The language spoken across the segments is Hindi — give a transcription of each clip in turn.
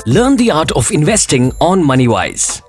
Learn the art of investing on MoneyWise.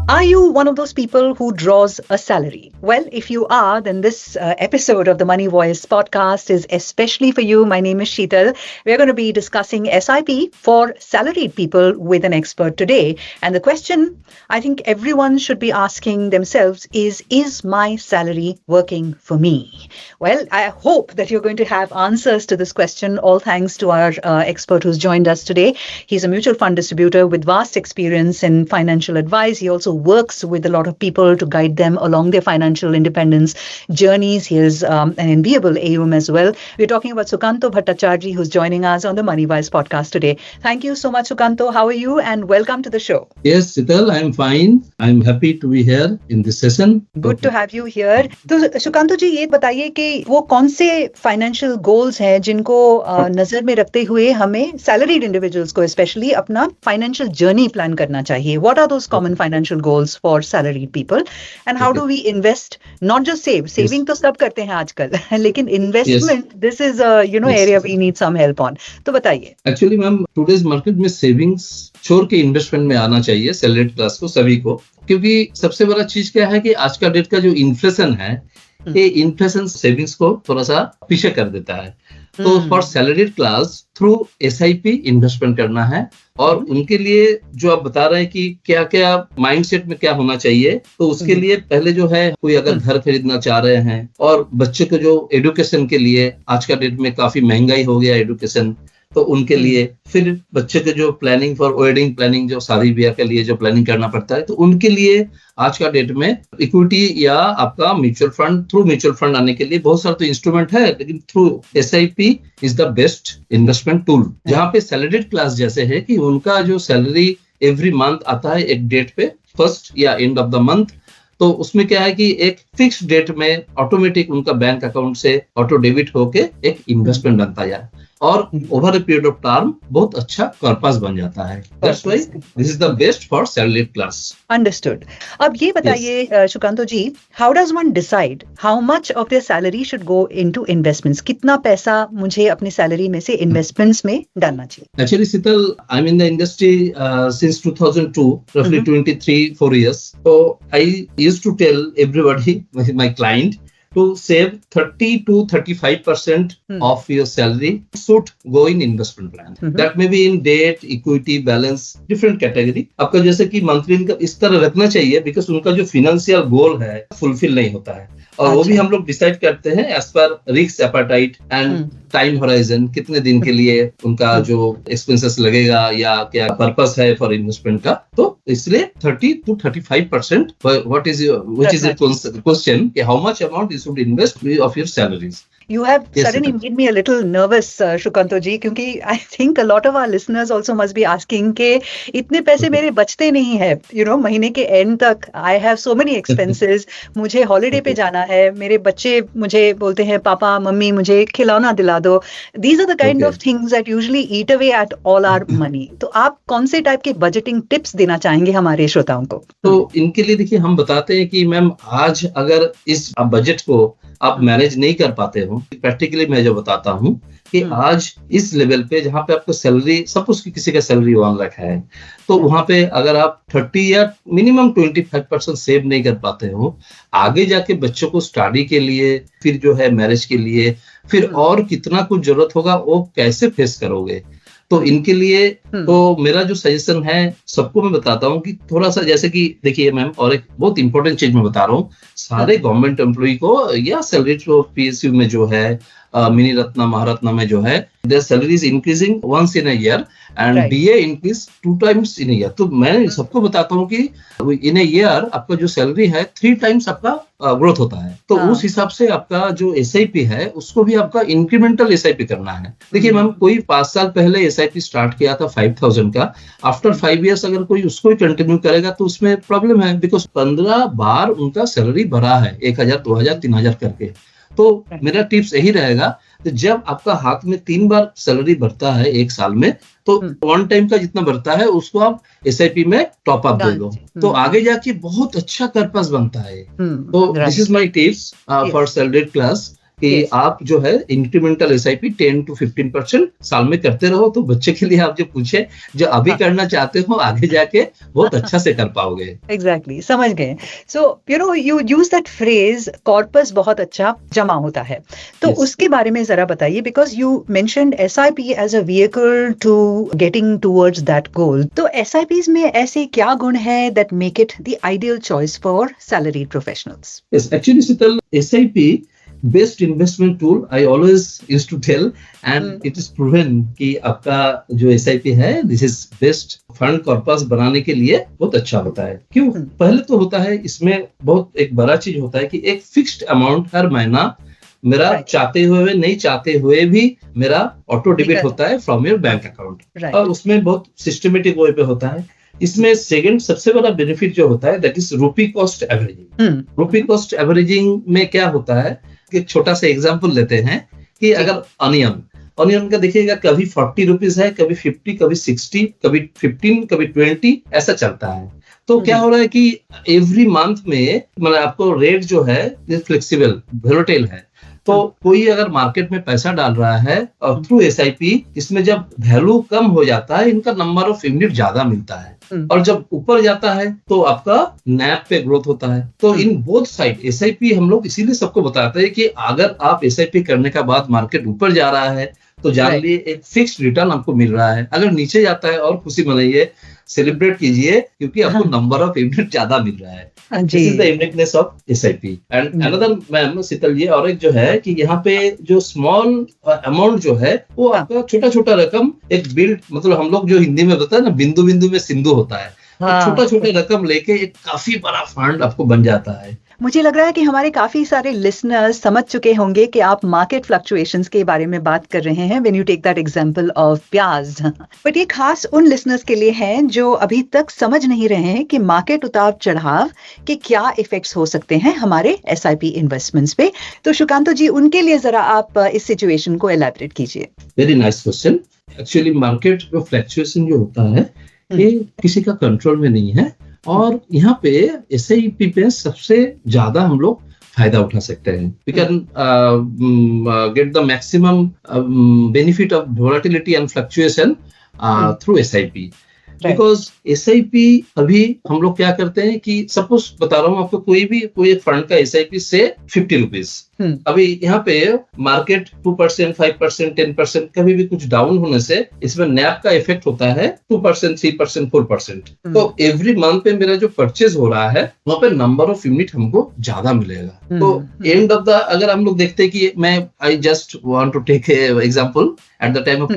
Are you one of those people who draws a salary? Well, if you are, then this episode of the Money Voice podcast is especially for you. My name is Sheetal. We're going to be discussing SIP for salaried people with an expert today. And the question I think everyone should be asking themselves is my salary working for me? Well, I hope that you're going to have answers to this question, all thanks to our expert who's joined us today. He's a mutual fund distributor with vast experience in financial advice. He also works with a lot of people to guide them along their financial independence journeys. He is an enviable AUM as well. We're talking about Sukanto Bhattacharjee, who's joining us on the MoneyWise podcast today. Thank you so much, Sukanto. How are you? And welcome to the show. Yes, Sheetal, I'm fine. I'm happy to be here in this session. Good to have you here. तो सुकांतो जी ये बताइए कि वो कौन से फाइनेंशियल गोल्स हैं जिनको नजर में रखते हुए हमें सैलरीड इंडिविजुअल्स को स्पेशली अपना फाइनेंशियल जर्नी प्लान करना चाहिए. What are those common financial goals for salaried people and how do we invest, not just saving तो सब करते हैं आजकल लेकिन investment, this is a area we need some help on. तो बताइए. Actually मैम, today's market में savings छोड़ के इन्वेस्टमेंट में आना चाहिए सैलरीड क्लास को, सभी को, क्योंकि सबसे बड़ा चीज क्या है कि आज का डेट का जो इन्फ्लेशन है, ये इन्फ्लेशन सेविंग्स को थोड़ा सा पीछे कर देता है. तो for salaried class through SIP investment करना है. और उनके लिए जो आप बता रहे हैं कि क्या क्या माइंडसेट में क्या होना चाहिए, तो उसके लिए पहले जो है, कोई अगर घर खरीदना चाह रहे हैं और बच्चे को जो एजुकेशन के लिए, आज का डेट में काफी महंगाई हो गया एजुकेशन, तो उनके लिए, फिर बच्चे के जो प्लानिंग फॉर वेडिंग प्लानिंग, जो शादी ब्याह के लिए जो प्लानिंग करना पड़ता है, तो उनके लिए आज का डेट में इक्विटी या आपका mutual fund, through mutual fund आने के लिए बहुत सारे तो इंस्ट्रूमेंट है, लेकिन through SIP is the best investment tool. जहाँ पे सैलरीड क्लास जैसे है कि उनका जो सैलरी एवरी मंथ आता है एक डेट पे, फर्स्ट या एंड ऑफ द मंथ, तो उसमें क्या है कि एक फिक्स डेट में ऑटोमेटिक उनका बैंक अकाउंट से ऑटो डेबिट होके एक इन्वेस्टमेंट बनता है और over a period of time बहुत अच्छा कॉर्पस बन जाता है. That's why this is the best for salaried class. Understood. अब ये बताइए Sukanto ji, how does one decide how much of their salary should go into investments? कितना पैसा मुझे अपनी सैलरी में से इन्वेस्टमेंट्स में डालना चाहिए? Actually, Sheetal, I'm in the industry since 2002, roughly 23-4 years. So I used to tell everybody, my client, to save 30 to 35% of your salary should go in investment plan. That may be in debt, equity, balance, different category. आपका जैसे कि मंथली इनकम इस तरह रखना चाहिए, बिकॉज उनका जो फाइनेंशियल गोल है फुलफिल नहीं होता है. और वो भी हम लोग डिसाइड करते हैं as per risk appetite and time horizon, कितने दिन के लिए उनका जो एक्सपेंसेस लगेगा या क्या पर्पस है फॉर इन्वेस्टमेंट का. तो इसलिए 30 to 35% what is which is the question कि how much amount you should invest of your salaries. You have suddenly made me a little nervous, Sukanto ji, क्योंकि I think a lot of our listeners also must be asking कि इतने पैसे मेरे बचते नहीं है, महीने के एंड तक. I have so many expenses. मुझे हॉलिडे पे जाना है, मेरे बच्चे मुझे बोलते हैं पापा मम्मी मुझे खिलौना दिला दो. These are the kind of things that usually eat away at all our money. तो आप कौन से टाइप के बजटिंग टिप्स देना चाहेंगे हमारे श्रोताओं को? तो इनके लिए देखिए, हम बताते हैं कि मैम आज अगर इस बजट को आप मैनेज नहीं कर पाते हो, प्रैक्टिकली मैं जो बताता हूँ कि आज इस लेवल पे जहाँ पे आपको सैलरी, सपोज कि किसी का सैलरी 1 लाख है, तो वहां पे अगर आप 30 या मिनिमम 25% सेव नहीं कर पाते हो, आगे जाके बच्चों को स्टडी के लिए, फिर जो है मैरिज के लिए, फिर और कितना कुछ जरूरत होगा, वो कैसे फेस करोगे. तो इनके लिए तो मेरा जो सजेशन है, सबको मैं बताता हूँ कि थोड़ा सा, जैसे कि देखिए मैम, और एक बहुत इंपॉर्टेंट चीज मैं बता रहा हूँ, सारे गवर्नमेंट एम्प्लॉय को या सैलरी PSU में जो है, मिनी रत्ना महारत्ना में जो है, their salary is increasing once in a year and DA increase 2 times in a year. तो मैं सबको बताता हूँ कि in a year आपका जो सैलरी है 3 times आपका ग्रोथ होता है. तो उस हिसाब से आपका जो SIP है उसको भी आपका इंक्रीमेंटल SIP करना है. देखिए मैम, कोई 5 साल पहले SIP स्टार्ट किया था 5,000 का, आफ्टर 5 years अगर कोई उसको ही कंटिन्यू करेगा तो उसमें प्रॉब्लम है, बिकॉज 15 बार उनका सैलरी बढ़ा है, 1,000 2,000 3,000 करके. तो मेरा टिप्स यही रहेगा कि जब आपका हाथ में 3 बार सैलरी बढ़ता है एक साल में, तो 1 टाइम का जितना बढ़ता है उसको आप SIP में टॉप अप दे दो, तो आगे जाके बहुत अच्छा पर्पस बनता है. तो this is my tips for salaried class. कि Yes. आप जो है इंक्रीमेंटल SIP 10 to 15% साल में करते रहो, तो बच्चे के लिए आप जो पूछे, जो अभी हाँ। करना चाहते हो आगे जाके बहुत अच्छा से कर पाओगे। एग्जैक्टली समझ गए। So you use that phrase corpus बहुत अच्छा जमा होता है, तो Yes. उसके बारे में जरा बताइए, because you mentioned SIP as a vehicle to getting towards that goal. तो SIPs में ऐसे क्या गुण है that make it the ideal choice for salaried professionals? Yes, actually, Sital, SIP best investment tool I always used to tell, and it is proven कि आपका जो SIP है, this is best fund corpus बनाने के लिए बहुत अच्छा होता है। क्यों? पहले तो होता है इसमें बहुत एक बड़ा चीज होता है कि एक फिक्स्ड अमाउंट हर महीना मेरा Right. चाहते हुए नहीं चाहते हुए भी मेरा ऑटो डेबिट निकल होता है from your bank account, Right. और उसमें बहुत सिस्टमेटिक वे पे होता है। इसमें सेकंड सबसे बड़ा बेनिफिट जो होता है that is rupee cost averaging. Rupee cost averaging में क्या होता है कि एक छोटा सा एग्जांपल लेते हैं कि अगर ऑनियन का देखिएगा, कभी 40 रुपीज है, कभी 50, कभी 60, कभी 15, कभी 20, ऐसा चलता है। तो क्या हो रहा है कि एवरी मंथ में मतलब आपको रेट जो है फ्लेक्सिबल वोलेटाइल है, तो कोई अगर मार्केट में पैसा डाल रहा है और थ्रू SIP, इसमें जब वैल्यू कम हो जाता है इनका नंबर ऑफ यूनिट ज्यादा मिलता है, और जब ऊपर जाता है तो आपका नैप पे ग्रोथ होता है। तो इन बोथ साइड SIP हम लोग इसीलिए सबको बताते हैं कि अगर आप SIP करने का बाद मार्केट ऊपर जा रहा है तो जान Right. लिए एक फिक्स्ड रिटर्न आपको मिल रहा है, अगर नीचे जाता है और खुशी मनाइए, सेलिब्रेट कीजिए, क्योंकि आपको नंबर ऑफ यूनिट ज्यादा मिल रहा है। This is the uniqueness of SIP. And another, ma'am Sheetal ji, और एक जो है कि यहाँ पे जो स्मॉल अमाउंट जो है वो आपका छोटा छोटा रकम एक बिल्ड, मतलब हम लोग जो हिंदी में बताते हैं ना, बिंदु बिंदु में सिंधु होता है, छोटा छोटा रकम लेके एक काफी बड़ा फंड आपको बन जाता है। मुझे लग रहा है कि हमारे काफी सारे लिसनर्स समझ चुके होंगे कि आप मार्केट फ्लक्चुएशंस के बारे में बात कर रहे हैं when you take that example of प्याज। बट ये खास उन लिसनर्स के लिए है जो अभी तक समझ नहीं रहे हैं कि मार्केट उतार चढ़ाव के क्या इफेक्ट्स हो सकते हैं हमारे SIP इन्वेस्टमेंट्स पे। तो सुकांतो जी, उनके लिए जरा आप इस सिचुएशन को एलैबोरेट कीजिए। Very nice question. Actually market में फ्लक्चुएशन जो होता है ये किसी का कंट्रोल में नहीं है, और यहाँ पे SIP पे सबसे ज्यादा हम लोग फायदा उठा सकते हैं। We can get the maximum benefit of volatility and fluctuation through SIP, because SIP अभी हम लोग क्या करते हैं कि सपोज बता रहा हूँ आपको, कोई एक फंड का SIP से 50 रुपीज, अभी यहाँ पे मार्केट 2%, 5%, 10% कभी भी कुछ डाउन होने से इसमें नैप का इफेक्ट होता है 2%, 3%, 4%। तो एवरी मंथ पे मेरा जो परचेज हो रहा है वहाँ पे नंबर ऑफ यूनिट हमको ज्यादा मिलेगा। तो एंड ऑफ द, अगर हम लोग देखते हैं कि I just want to take example, at the time of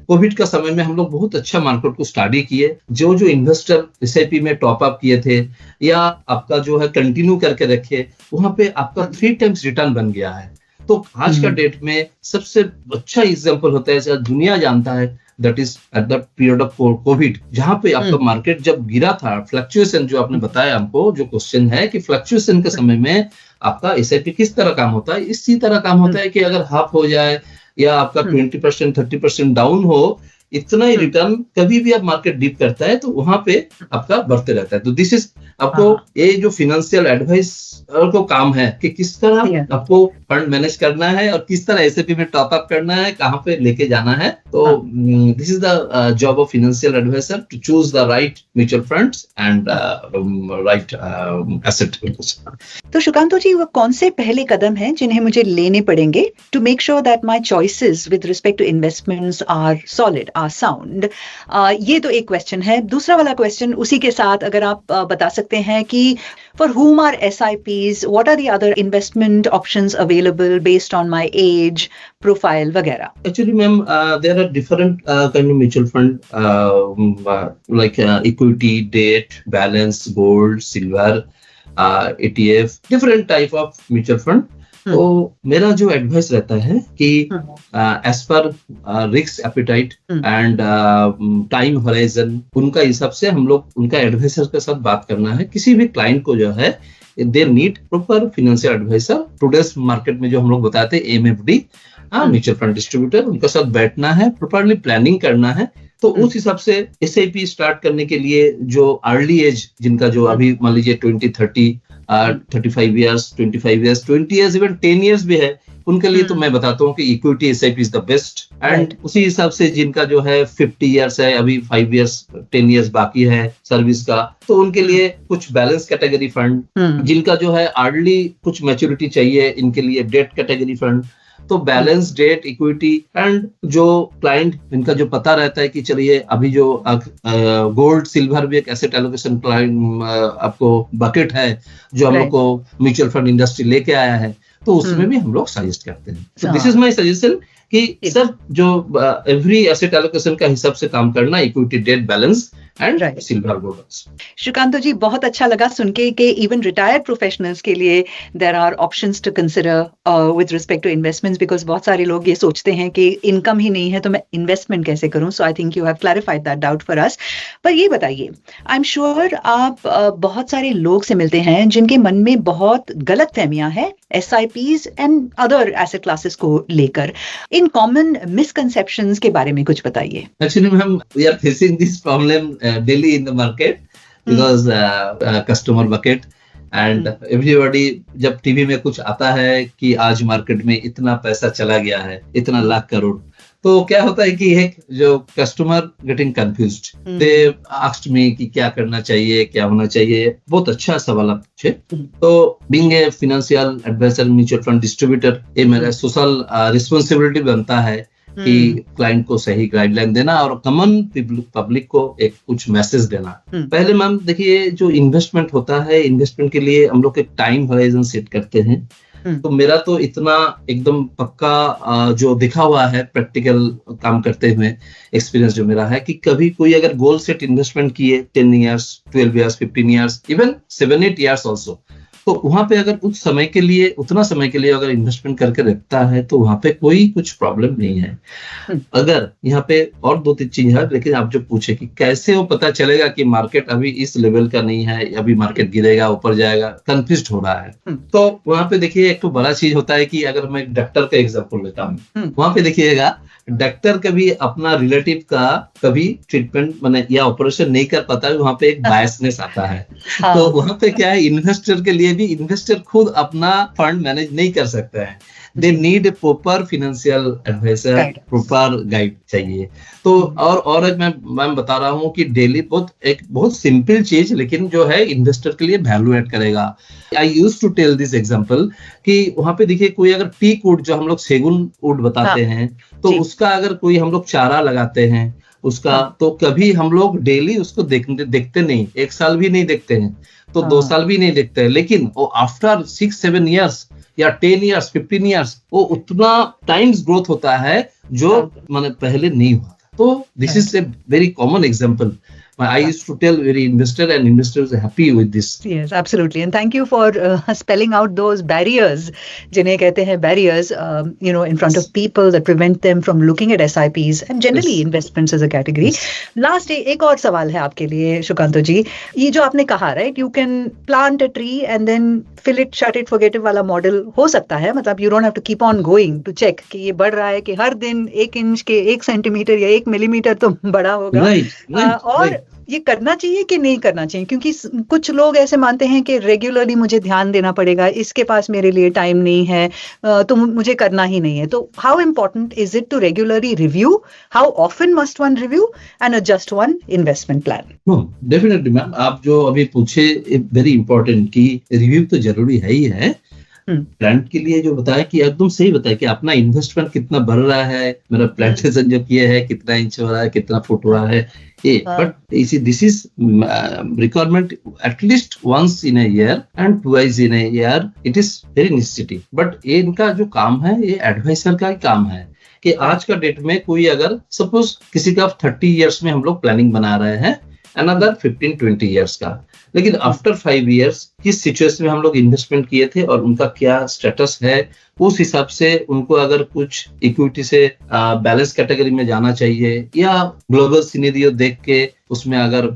Covid का समय में हम लोग बहुत अच्छा मार्केट को स्टडी किए। जो इन्वेस्टर SIP में टॉप अप किए थे या आपका जो है कंटिन्यू करके रखे, वहां पे आपका 3 टाइम्स रिटर्न बन गया है। तो आज का डेट में सबसे अच्छा एग्जांपल होता है, दुनिया जानता है, that is at the period of Covid, जहां पे आपका मार्केट जब गिरा था, फ्लक्चुएशन जो आपने बताया हमको, जो क्वेश्चन है कि फ्लक्चुएशन के समय में आपका SIP किस तरह काम होता है, इसी तरह काम होता है कि अगर हाफ हो जाए या आपका 20%, 30% डाउन हो, इतना ही रिटर्न कभी भी आप मार्केट डिप करता है तो वहां पे आपका बढ़ते रहता है। तो दिस इज आपको ये जो फाइनेंशियल एडवाइस को काम है कि किस तरह आपको फंड मैनेज करना है और किस तरह SIP में टॉप अप करना है, कहाँ पे लेके जाना है। तो this is the job of financial adviser to choose the right mutual funds and right asset. तो सुकांतो जी, वो कौन से पहले कदम हैं जिन्हें मुझे लेने पड़ेंगे to make sure that my choices with respect to investments are solid, are sound? ये तो एक क्वेश्चन है। दूसरा वाला क्वेश्चन उसी के साथ अगर आप बता सकते हैं कि for whom are SIPs, what are the other investment options available based on my age profile वगैरह? Actually, ma'am, there are different kind of mutual fund like equity, debt, balance, gold, silver, ETF, different type of mutual fund. तो मेरा जो एडवाइस रहता है कि as per risk appetite and time horizon, उनका हिसाब से हम लोग उनका एडवाइजर के साथ बात करना है। किसी भी क्लाइंट को जो है they need proper financial adviser. Today's market में जो हम लोग बताते हैं MFD, म्यूचुअल फंड डिस्ट्रीब्यूटर, उनके साथ बैठना है, प्रॉपरली प्लानिंग करना है। तो उस हिसाब से SIP स्टार्ट करने के लिए जो अर्ली एज जिनका जो अभी मान लीजिए 20, 30, 35 years, 25 years, 20 years, even 10 years भी है, उनके लिए तो मैं बताता हूँ कि equity SIP is the best. And उसी हिसाब से जिनका जो है 50 इयर्स है, अभी 5 इयर्स 10 इयर्स बाकी है सर्विस का, तो उनके लिए कुछ बैलेंस कैटेगरी फंड, जिनका जो है अर्ली कुछ मैच्योरिटी चाहिए, इनके लिए डेट कैटेगरी फंड। तो बैलेंस, डेट, इक्विटी एंड जो क्लाइंट इनका जो पता रहता है कि चलिए अभी जो गोल्ड सिल्वर भी एक एसेट एलोकेशन क्लाइंट आपको बकेट है जो हम लोग को म्यूचुअल फंड इंडस्ट्री लेके आया है, तो उसमें भी हम लोग सजेस्ट करते हैं। So this is my suggestion कि सब जो एवरी एसेट एलोकेशन का हिसाब से काम करना, equity, debt, balance and silver gold. Shrikant ji, बहुत अच्छा लगा सुन के कि इवन रिटायर्ड प्रोफेशनल्स के लिए there are options to consider with respect to investments, because बहुत सारे लोग ये सोचते हैं कि इनकम ही नहीं है तो मैं इन्वेस्टमेंट कैसे करूं। So I think you have clarified that doubt for us. पर ये बताइए, आई एम श्योर आप बहुत सारे लोग से मिलते हैं जिनके मन में बहुत गलत फहमियां हैं SIPs and other asset classes को लेकर। इन कॉमन मिसकंसेप्शंस के बारे में कुछ बताइए। Actually ma'am, we are facing this problem daily in the market because customer bucket and everybody, जब टीवी में कुछ आता है कि आज मार्केट में इतना पैसा चला गया है, इतना लाख करोड़, तो क्या होता है कि एक जो customer getting confused, they asked me कि क्या करना चाहिए, क्या होना चाहिए। बहुत अच्छा सवाल आप पूछे। तो being a financial advisor, mutual fund distributor, ये मेरा सोशल रिस्पॉन्सिबिलिटी बनता है कि क्लाइंट को सही गाइडलाइन देना और कॉमन पब्लिक को एक कुछ मैसेज देना। पहले मैम देखिए, जो इन्वेस्टमेंट होता है, इन्वेस्टमेंट के लिए हम लोग एक टाइम होराइजन सेट करते हैं। तो मेरा तो इतना एकदम पक्का जो दिखा हुआ है प्रैक्टिकल काम करते हुए एक्सपीरियंस जो मेरा है, कि कभी कोई अगर गोल सेट इन्वेस्टमेंट किए 10 years, 12 years, 15 years, even 7-8 years also, तो वहां पे अगर उतना समय के लिए अगर इन्वेस्टमेंट करके रखता है तो वहां पे कोई कुछ प्रॉब्लम नहीं है। अगर यहाँ पे और 2-3 चीज है, लेकिन आप जो पूछे कि कैसे वो पता चलेगा कि मार्केट अभी इस लेवल का नहीं है, अभी मार्केट गिरेगा, ऊपर जाएगा, कंफ्यूज हो रहा है, तो वहां पे देखिए एक तो बड़ा चीज होता है कि अगर मैं डॉक्टर का एग्जाम्पल लेता हूँ, वहां पे देखिएगा डॉक्टर कभी अपना रिलेटिव का कभी ट्रीटमेंट माने या ऑपरेशन नहीं कर पाता है, वहां पे एक बायसनेस आता है। तो वहां पे क्या है, इन्वेस्टर के लिए भी इन्वेस्टर खुद अपना फंड मैनेज नहीं कर सकता है। They need a proper financial advisor, proper guide चाहिए। तो और एक मैं बता रहा हूँ कि डेली बहुत सिंपल चीज, लेकिन जो है इन्वेस्टर के लिए वैल्यू एड करेगा। I used to tell this example कि वहां पे देखिए कोई अगर टीक वुड, जो हम लोग सेगुन वुड बताते हैं, तो उसका अगर कोई हम लोग चारा लगाते हैं उसका, तो कभी हम लोग डेली उसको देखते नहीं, 1 साल भी नहीं देखते हैं, तो 2 साल भी नहीं देखते हैं, लेकिन वो आफ्टर 6-7 इयर्स या 10 इयर्स, 15 इयर्स, वो उतना टाइम्स ग्रोथ होता है जो मैंने पहले नहीं हुआ था। तो this is a very common example. I used to tell very investor, and investors are happy with this. Yes, absolutely. And thank you for spelling out those barriers, जिन्हें कहते हैं barriers, in front of people that prevent them from looking at SIPs and generally investments as a category. Last, एक और सवाल है आपके लिए शुकांतो जी. ये जो आपने कहा, right, you can plant a tree and then fill it, shut it, forget it वाला मॉडल हो सकता है. मतलब you don't have to keep on going to check कि ये बढ़ रहा है, कि हर दिन 1 इंच के 1 सेंटीमीटर या 1 मिलीमीटर तो बड़ा होगा. और ये करना चाहिए कि नहीं करना चाहिए, क्योंकि कुछ लोग ऐसे मानते हैं कि रेगुलरली मुझे ध्यान देना पड़ेगा, इसके पास मेरे लिए टाइम नहीं है, तो मुझे करना ही नहीं है. तो how important is it to regularly review, how often must one review and adjust one investment plan? Definitely ma'am, आप जो अभी पूछे वेरी इंपॉर्टेंट, कि रिव्यू तो जरूरी है ही है. प्लांट के लिए जो बताया कि एकदम सही बताया कि अपना इन्वेस्टमेंट कितना बढ़ रहा है, मेरा प्लांटेशन जो किया है कितना इंच हो रहा है, कितना फुट हो रहा है, ये. But this is requirement at least once in a year and twice in a year. It is very necessity. But ये इनका जो काम है, ये एडवाइजर का ही काम है कि आज का डेट में कोई अगर सपोज किसी का 30 इयर्स में हम लोग प्लानिंग बना रहे हैं, अनदर 15-20 इयर्स का, लेकिन आफ्टर 5 इयर्स किस सिचुएशन में हम लोग इन्वेस्टमेंट किए थे और उनका क्या स्टेटस है, उस हिसाब से उनको अगर कुछ इक्विटी से बैलेंस कैटेगरी में जाना चाहिए, या ग्लोबल सिनेरियो देख के उसमें अगर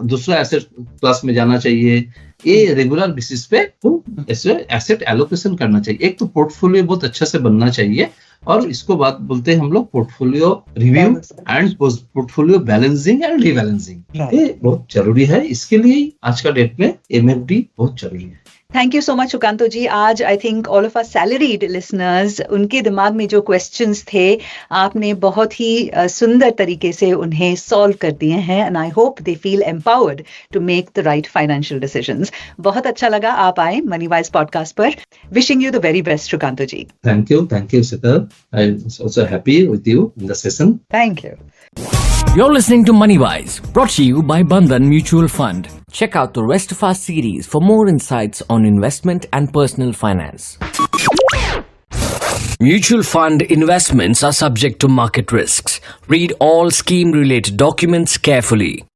दूसरा एसेट क्लास में जाना चाहिए, ये रेगुलर बेसिस पे एसेट एलोकेशन करना चाहिए. एक तो पोर्टफोलियो बहुत अच्छा से बनना चाहिए, और इसको बात बोलते हैं हम लोग portfolio review and portfolio balancing and rebalancing. ये बहुत जरूरी है. इसके लिए आज का डेट में MFD बहुत जरूरी है. Thank you so much Sukanto ji. आज I think all of our salaried listeners, उनके दिमाग में जो क्वेश्चंस थे आपने बहुत ही सुंदर तरीके से उन्हें सॉल्व कर दिए हैं. And I hope they feel empowered to make the right financial decisions. बहुत अच्छा लगा आप आए मनी वाइज पॉडकास्ट पर. Wishing you the very best Sukanto ji. Thank you, Siddharth. I'm also happy with you in the session. Thank you. You're listening to MoneyWise, brought to you by Bandhan Mutual Fund. Check out the rest of our series for more insights on investment and personal finance. Mutual fund investments are subject to market risks. Read all scheme-related documents carefully.